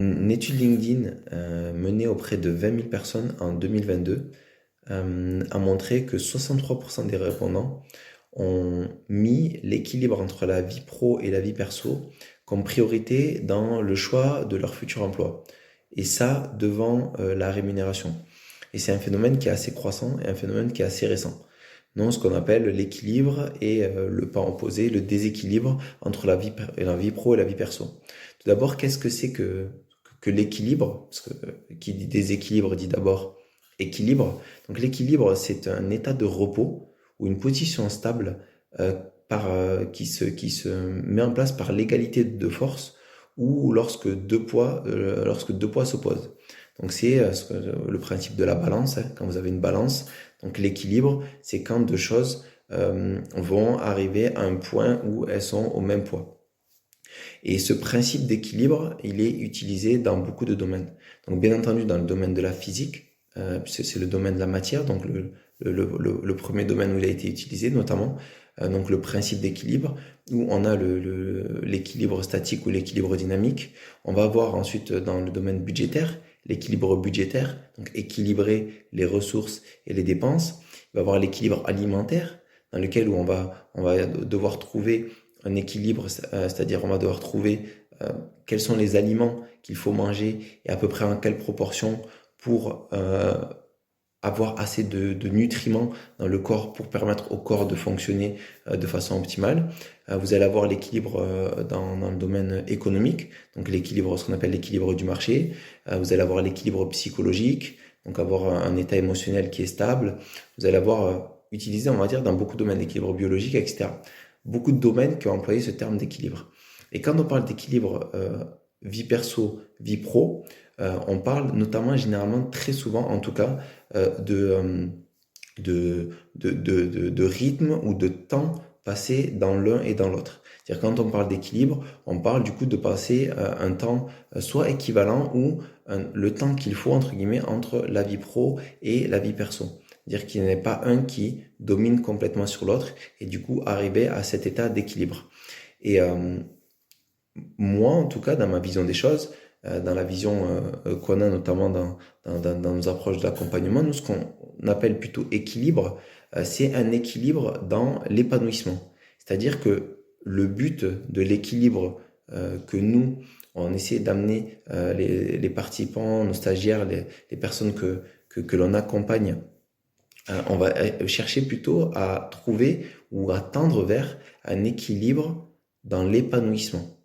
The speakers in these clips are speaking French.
Une étude LinkedIn menée auprès de 20 000 personnes en 2022 a montré que 63% des répondants ont mis l'équilibre entre la vie pro et la vie perso comme priorité dans le choix de leur futur emploi. Et ça devant la rémunération. Et c'est un phénomène qui est assez croissant et un phénomène qui est assez récent. Non, ce qu'on appelle l'équilibre et le pas opposé, le déséquilibre entre la vie pro et la vie perso. Tout d'abord, qu'est-ce que c'est que l'équilibre? Parce que qui dit déséquilibre dit d'abord équilibre. Donc l'équilibre, c'est un état de repos ou une position stable qui se met en place par l'égalité de force ou lorsque deux poids s'opposent. Donc c'est le principe de la balance, hein, quand vous avez une balance. Donc l'équilibre, c'est quand deux choses vont arriver à un point où elles sont au même poids. Et ce principe d'équilibre, il est utilisé dans beaucoup de domaines. Donc bien entendu dans le domaine de la physique, c'est le domaine de la matière, donc le premier domaine où il a été utilisé notamment, donc le principe d'équilibre, où on a l'équilibre statique ou l'équilibre dynamique. On va avoir ensuite dans le domaine budgétaire, l'équilibre budgétaire, donc équilibrer les ressources et les dépenses. Il va y avoir l'équilibre alimentaire, dans lequel où on va devoir trouver un équilibre, c'est-à-dire on va devoir trouver quels sont les aliments qu'il faut manger et à peu près en quelle proportion pour avoir assez de nutriments dans le corps pour permettre au corps de fonctionner de façon optimale. Vous allez avoir l'équilibre dans le domaine économique, donc l'équilibre, ce qu'on appelle l'équilibre du marché. Vous allez avoir l'équilibre psychologique, donc avoir un état émotionnel qui est stable. Vous allez avoir utilisé, on va dire, dans beaucoup de domaines, l'équilibre biologique, etc. Beaucoup de domaines qui ont employé ce terme d'équilibre. Et quand on parle d'équilibre vie perso, vie pro, on parle notamment, généralement, très souvent en tout cas, de rythme ou de temps passé dans l'un et dans l'autre. C'est-à-dire quand on parle d'équilibre, on parle du coup de passer un temps soit équivalent ou le temps qu'il faut entre guillemets entre la vie pro et la vie perso. C'est-à-dire qu'il n'y en ait pas un qui domine complètement sur l'autre et du coup arriver à cet état d'équilibre. Et moi, en tout cas, dans ma vision des choses, dans la vision qu'on a notamment dans nos approches d'accompagnement, nous, ce qu'on appelle plutôt équilibre, c'est un équilibre dans l'épanouissement. C'est-à-dire que le but de l'équilibre que nous, on essaie d'amener les participants, nos stagiaires, les personnes que l'on accompagne, on va chercher plutôt à trouver ou à tendre vers un équilibre dans l'épanouissement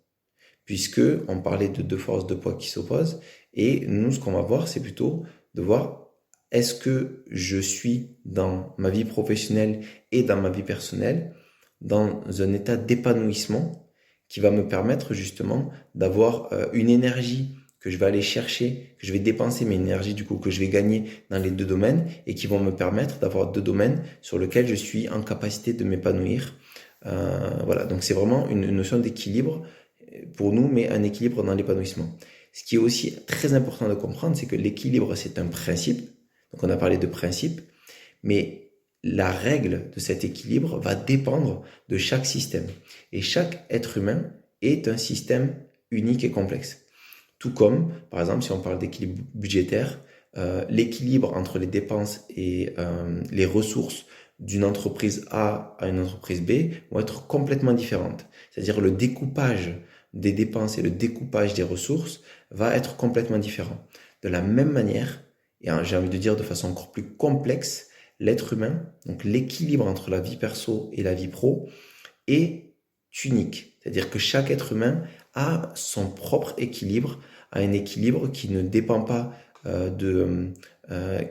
puisque on parlait de deux forces de poids qui s'opposent. Et nous, ce qu'on va voir, c'est plutôt de voir est-ce que je suis dans ma vie professionnelle et dans ma vie personnelle dans un état d'épanouissement qui va me permettre justement d'avoir une énergie que je vais aller chercher, que je vais dépenser mes énergies du coup que je vais gagner dans les deux domaines et qui vont me permettre d'avoir deux domaines sur lesquels je suis en capacité de m'épanouir. Voilà, donc c'est vraiment une notion d'équilibre pour nous, mais un équilibre dans l'épanouissement. Ce qui est aussi très important de comprendre, c'est que l'équilibre, c'est un principe. Donc on a parlé de principe, mais la règle de cet équilibre va dépendre de chaque système. Et chaque être humain est un système unique et complexe. Tout comme, par exemple, si on parle d'équilibre budgétaire, l'équilibre entre les dépenses et les ressources d'une entreprise A à une entreprise B vont être complètement différentes. C'est-à-dire le découpage des dépenses et le découpage des ressources va être complètement différent. De la même manière, et j'ai envie de dire de façon encore plus complexe, l'être humain, donc l'équilibre entre la vie perso et la vie pro, est unique. C'est-à-dire que chaque être humain a son propre équilibre, a un équilibre qui ne dépend pas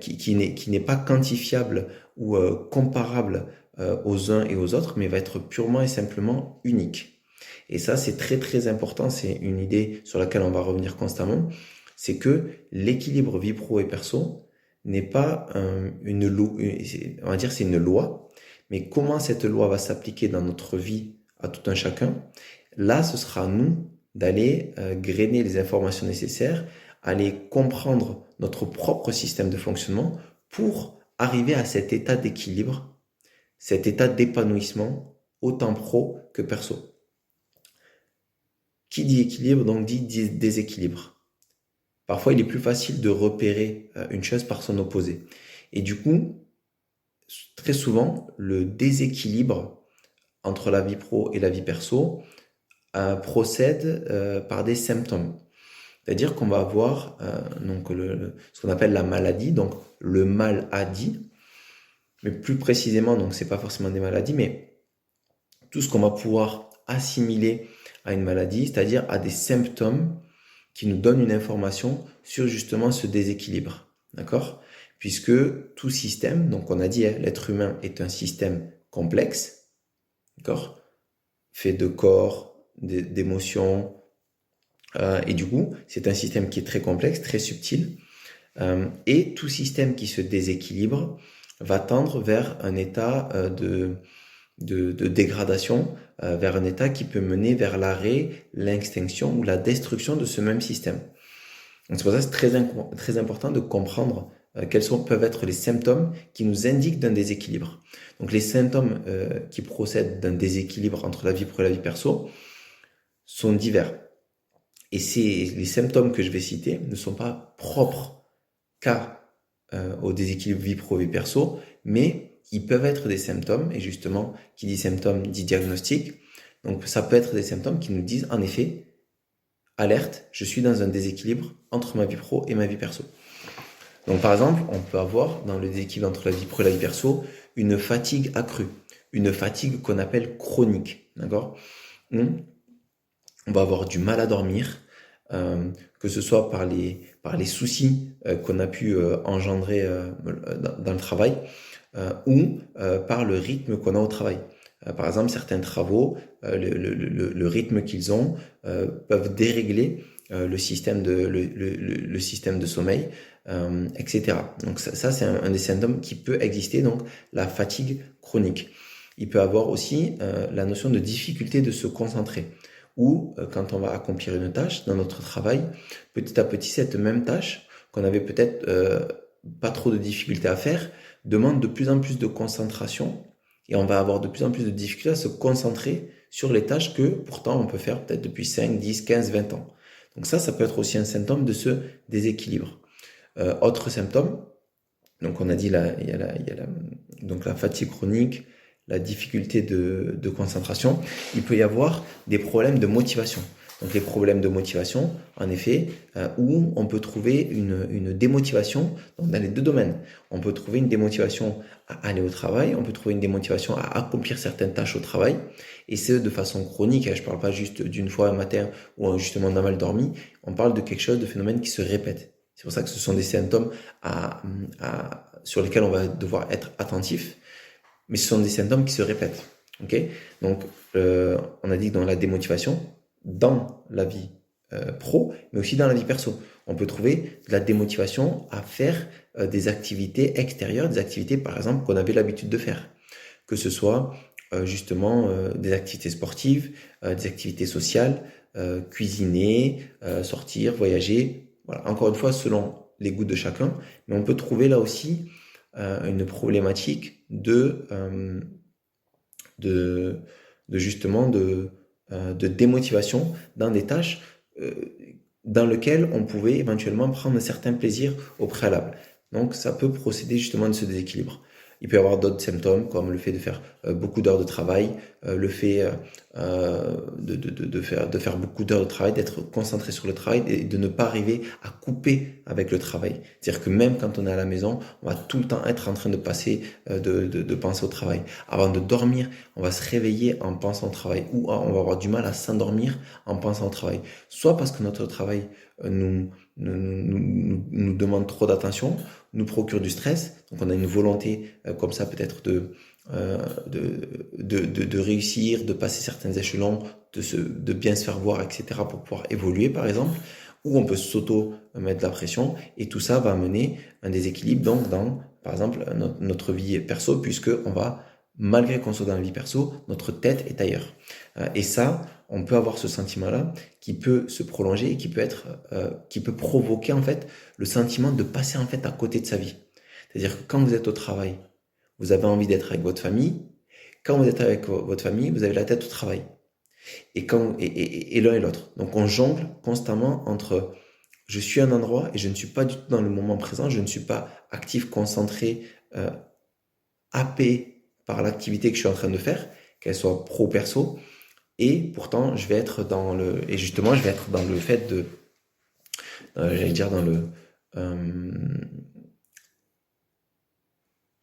qui n'est pas quantifiable ou comparable aux uns et aux autres, mais va être purement et simplement unique. Et ça, c'est très très important, c'est une idée sur laquelle on va revenir constamment, c'est que l'équilibre vie pro et perso n'est pas une loi, on va dire c'est une loi, mais comment cette loi va s'appliquer dans notre vie à tout un chacun, là, ce sera à nous d'aller grainer les informations nécessaires, aller comprendre notre propre système de fonctionnement pour arriver à cet état d'équilibre, cet état d'épanouissement, autant pro que perso. Qui dit équilibre, donc dit déséquilibre. parfois il est plus facile de repérer une chose par son opposé. Et du coup, très souvent, le déséquilibre entre la vie pro et la vie perso procède par des symptômes. C'est-à-dire qu'on va avoir donc ce qu'on appelle la maladie, donc le mal a dit, mais plus précisément, donc c'est pas forcément des maladies, mais tout ce qu'on va pouvoir assimiler à une maladie, c'est-à-dire à des symptômes qui nous donnent une information sur justement ce déséquilibre, d'accord? Puisque tout système, donc on a dit, l'être humain est un système complexe, d'accord? Fait de corps, d'émotions, et du coup, c'est un système qui est très complexe, très subtil, et tout système qui se déséquilibre va tendre vers un état de dégradation, vers un état qui peut mener vers l'arrêt, l'extinction ou la destruction de ce même système. Donc c'est pour ça que c'est très important de comprendre peuvent être les symptômes qui nous indiquent d'un déséquilibre. Donc les symptômes qui procèdent d'un déséquilibre entre la vie pro et la vie perso sont divers. Et les symptômes que je vais citer ne sont pas propres au déséquilibre vie pro vie perso, mais ils peuvent être des symptômes, et justement, qui dit symptômes dit diagnostic. Donc ça peut être des symptômes qui nous disent, en effet, alerte, je suis dans un déséquilibre entre ma vie pro et ma vie perso. Donc par exemple, on peut avoir dans le déséquilibre entre la vie pro et la vie perso une fatigue accrue, une fatigue qu'on appelle chronique, d'accord? On va avoir du mal à dormir, que ce soit par les soucis qu'on a pu engendrer dans le travail, ou par le rythme qu'on a au travail. Par exemple, certains travaux, le rythme qu'ils ont peuvent dérégler le système de sommeil, etc. Donc ça c'est un des symptômes qui peut exister, donc la fatigue chronique. Il peut avoir aussi la notion de difficulté de se concentrer, ou quand on va accomplir une tâche dans notre travail, petit à petit cette même tâche qu'on avait peut-être pas trop de difficulté à faire demande de plus en plus de concentration, et on va avoir de plus en plus de difficultés à se concentrer sur les tâches que pourtant on peut faire peut-être depuis 5, 10, 15, 20 ans. Donc ça peut être aussi un symptôme de ce déséquilibre. Autre symptôme, donc on a dit donc la fatigue chronique, la difficulté de concentration, il peut y avoir des problèmes de motivation. Donc les problèmes de motivation, en effet, où on peut trouver une démotivation donc dans les deux domaines. On peut trouver une démotivation à aller au travail, on peut trouver une démotivation à accomplir certaines tâches au travail, et ce de façon chronique. Je ne parle pas juste d'une fois un matin où justement on a mal dormi, on parle de quelque chose, de phénomène qui se répète. C'est pour ça que ce sont des symptômes sur lesquels on va devoir être attentif, mais ce sont des symptômes qui se répètent. Okay, donc, on a dit que dans la démotivation, dans la vie pro, mais aussi dans la vie perso, on peut trouver de la démotivation à faire des activités extérieures, des activités par exemple qu'on avait l'habitude de faire, que ce soit justement des activités sportives, des activités sociales, cuisiner, sortir, voyager. Voilà, encore une fois, selon les goûts de chacun, mais on peut trouver là aussi une problématique de démotivation dans des tâches dans lesquelles on pouvait éventuellement prendre un certain plaisir au préalable. Donc ça peut procéder justement de ce déséquilibre. Il peut y avoir d'autres symptômes comme le fait de faire beaucoup d'heures de travail, le fait de faire beaucoup d'heures de travail, d'être concentré sur le travail et de ne pas arriver à couper avec le travail. C'est-à-dire que même quand on est à la maison, on va tout le temps être en train de penser au travail. Avant de dormir, on va se réveiller en pensant au travail, ou on va avoir du mal à s'endormir en pensant au travail. Soit parce que notre travail nous demande trop d'attention, nous procure du stress, donc on a une volonté comme ça peut-être de réussir, de passer certains échelons, de bien se faire voir, etc. pour pouvoir évoluer par exemple, ou on peut s'auto-mettre de la pression, et tout ça va amener un déséquilibre donc dans, par exemple, notre vie perso, puisque on va, malgré qu'on soit dans la vie perso, notre tête est ailleurs. Et ça, on peut avoir ce sentiment-là qui peut se prolonger et qui peut provoquer en fait le sentiment de passer en fait à côté de sa vie. C'est-à-dire que quand vous êtes au travail, vous avez envie d'être avec votre famille. Quand vous êtes avec votre famille, vous avez la tête au travail. Et l'un et l'autre. Donc on jongle constamment entre je suis à un endroit et je ne suis pas du tout dans le moment présent, je ne suis pas actif, concentré, happé par l'activité que je suis en train de faire, qu'elle soit pro perso, et pourtant je vais être dans le et justement je vais être dans le fait de j'allais dire dans le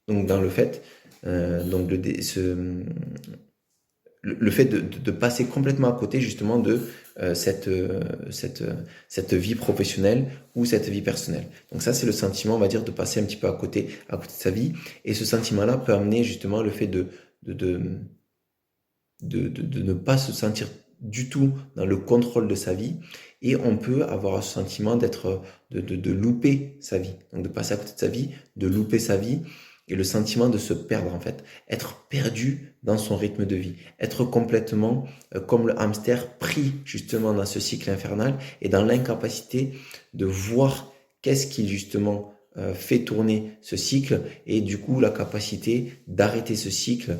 donc dans le fait donc le fait de passer complètement à côté justement de cette vie professionnelle ou cette vie personnelle. Donc ça, c'est le sentiment, on va dire, de passer un petit peu à côté de sa vie. Et ce sentiment-là peut amener justement le fait de, de, de ne pas se sentir du tout dans le contrôle de sa vie. Et on peut avoir ce sentiment de louper sa vie. Donc de passer à côté de sa vie, de louper sa vie et le sentiment de se perdre en fait, être perdu dans son rythme de vie, être complètement comme le hamster pris justement dans ce cycle infernal et dans l'incapacité de voir qu'est-ce qui justement fait tourner ce cycle et du coup la capacité d'arrêter ce cycle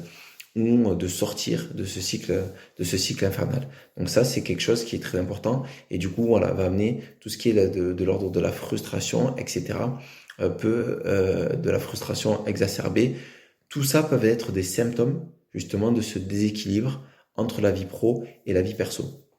ou de sortir de ce cycle infernal. Donc ça, c'est quelque chose qui est très important et du coup, voilà, va amener tout ce qui est de l'ordre de la frustration, etc. De la frustration exacerbée. Tout ça peuvent être des symptômes justement de ce déséquilibre entre la vie pro et la vie perso.